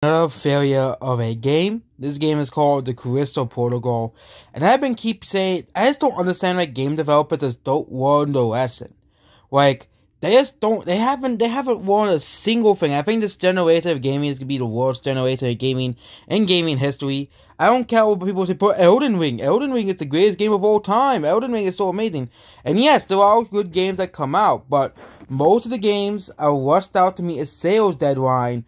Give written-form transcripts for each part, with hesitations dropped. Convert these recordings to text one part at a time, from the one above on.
Another failure of a game. This game is called the Callisto Protocol, and I've been keep saying I just don't understand why game developers just don't learn the lesson. Like they just don't. They haven't learned a single thing. I think this generation of gaming is gonna be the worst generation of gaming in gaming history. I don't care what people say. Put Elden Ring. Elden Ring is the greatest game of all time. Elden Ring is so amazing. And yes, there are good games that come out, but most of the games are rushed out to meet a sales deadline.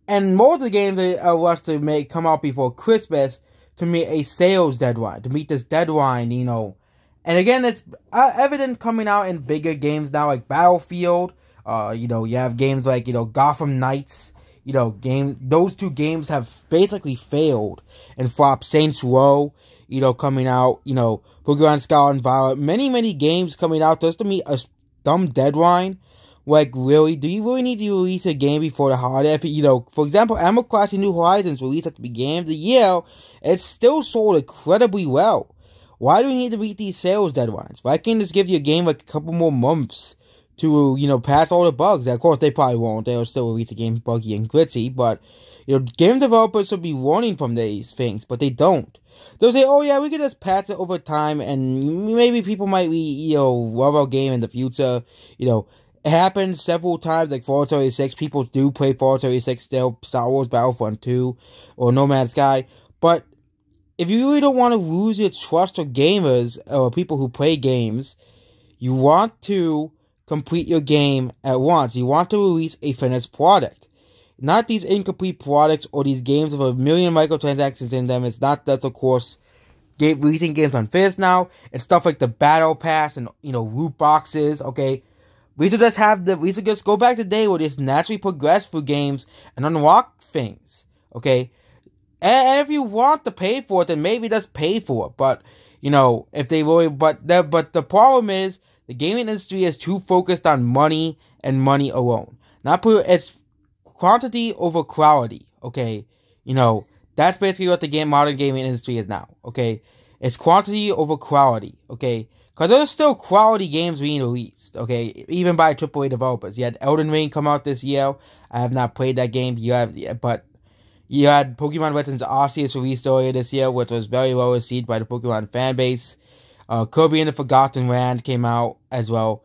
And most of the games are rushed to come out before Christmas to meet a sales deadline, to meet this deadline, And again, it's evident coming out in bigger games now, like Battlefield. You have games like, Gotham Knights. Those two games have basically failed and flopped. Saints Row, coming out. Pokemon Scarlet and Violet. Many games coming out just to meet a dumb deadline. Like, really? Do you really need to release a game before the holiday? For example, Animal Crossing New Horizons released at the beginning of the year. It still sold incredibly well. Why do we need to meet these sales deadlines? Why can't just give you a game like a couple more months to, patch all the bugs? Of course, they probably won't. They'll still release a game buggy and glitchy, but, game developers should be warning from these things, but they don't. They'll say, oh yeah, we can just patch it over time, and maybe people might love our game in the future, It happens several times, like Fallout 76. People do play Fallout 76 still, Star Wars Battlefront 2, or No Man's Sky. But if you really don't want to lose your trust of gamers, or people who play games, you want to complete your game at once. You want to release a finished product. Not these incomplete products, or these games with a million microtransactions in them. It's not that, of course, releasing games unfinished now. It's stuff like the Battle Pass and, loot boxes, okay? We should just go back to the day where just naturally progress through games and unlock things, okay? And if you want to pay for it, then maybe just pay for it. But, if they really, but the problem is, the gaming industry is too focused on money and money alone. It's quantity over quality, okay? That's basically what the modern gaming industry is now, okay? It's quantity over quality, okay? Because there's still quality games being released, okay? Even by AAA developers. You had Elden Ring come out this year. I have not played that game. But you had Pokemon Legends Arceus released earlier this year, which was very well received by the Pokemon fanbase. Kirby and the Forgotten Land came out as well.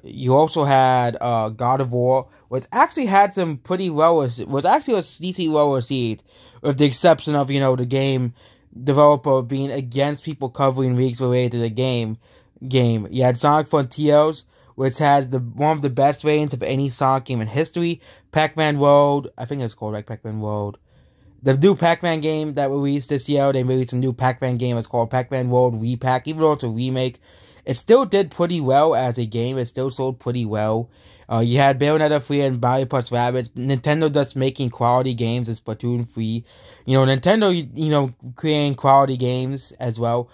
You also had God of War, which actually had some pretty was actually decently well received, with the exception of, the game developer being against people covering leaks related to the game. You had Sonic Frontiers, which has one of the best ratings of any Sonic game in history. Pac-Man World, I think it's called like Pac-Man World. The new Pac-Man game that released this year, they released a new Pac-Man game. It's called Pac-Man World Repack. Even though it's a remake, it still did pretty well as a game. It still sold pretty well. You had Bayonetta 3 and Mario Plus Rabbids. Nintendo just making quality games. It's Splatoon 3. Nintendo, creating quality games as well.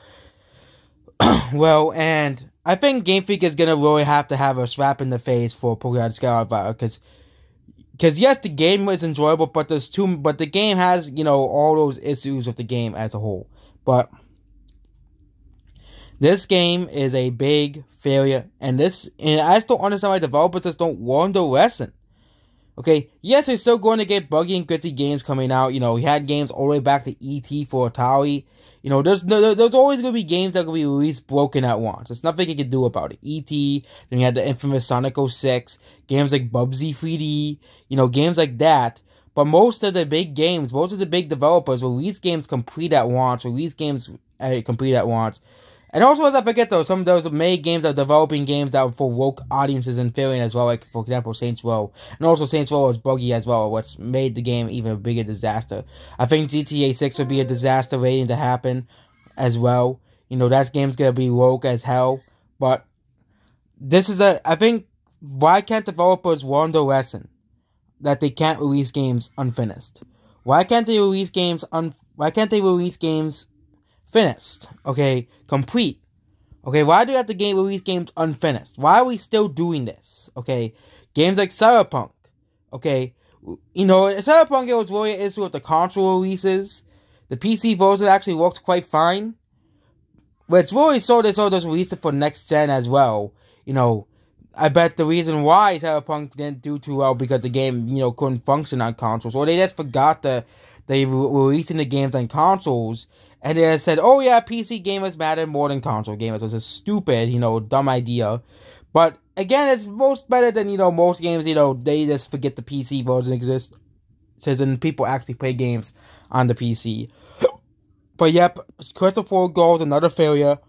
Well, and I think Game Freak is gonna really have to have a slap in the face for Pokemon Scarlet Violet, because yes, the game was enjoyable, but the game has, all those issues with the game as a whole. But this game is a big failure, and I just don't understand why developers just don't learn the lesson. Okay, yes, they're still going to get buggy and gritty games coming out. We had games all the way back to E.T. for Atari. There's always going to be games that are going to be released broken at once. There's nothing you can do about it. E.T., then you had the infamous Sonic 06, games like Bubsy 3D, games like that. But most of the big games, most of the big developers release games complete at once, And also, as I forget though, some of those made games are developing games that are for woke audiences and failing as well, like, for example, Saints Row. And also, Saints Row was buggy as well, which made the game even a bigger disaster. I think GTA 6 would be a disaster waiting to happen as well. That game's gonna be woke as hell. But I think, why can't developers learn the lesson that they can't release games unfinished? Why can't they release games finished, okay, complete, okay? Why do we have to release games unfinished? Why are we still doing this, okay? Games like Cyberpunk, okay, Cyberpunk, it was really an issue with the console releases. The PC version actually worked quite fine, but it's really so they just released it for next gen as well, I bet the reason why Cyberpunk didn't do too well because the game, couldn't function on consoles, or they just forgot that they were releasing the games on consoles, and they said, "Oh yeah, PC gamers matter more than console gamers." It was a stupid, dumb idea. But again, it's most better than most games. They just forget the PC version exists, because then people actually play games on the PC. But yep, Crystal 4 Gold, another failure.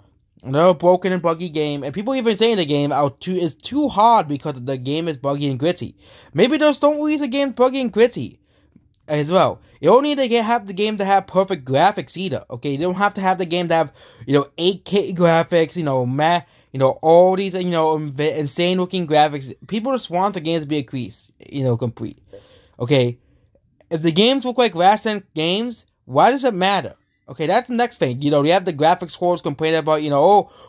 Another broken and buggy game, and people even saying the game is too hard because the game is buggy and gritty. Maybe just don't release a game buggy and gritty as well. You don't need to have the game to have perfect graphics either. Okay, you don't have to have the game to have 8K graphics, all these insane looking graphics. People just want the games to be complete. Okay, if the games look like last gen games, why does it matter? Okay, that's the next thing. You have the graphics scores complaining about,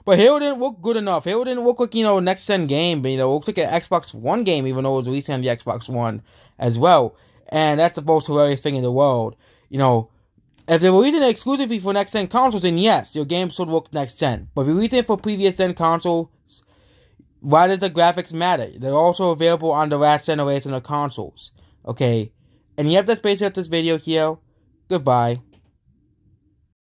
but Halo didn't look good enough. Halo didn't look like, next gen game, but, it looks like an Xbox One game, even though it was released on the Xbox One as well. And that's the most hilarious thing in the world. If they were releasing it exclusively for next gen consoles, then yes, your game should look next gen. But if you're releasing it for previous gen consoles, why does the graphics matter? They're also available on the last generation of consoles. Okay, and yep, that's basically this video here. Goodbye.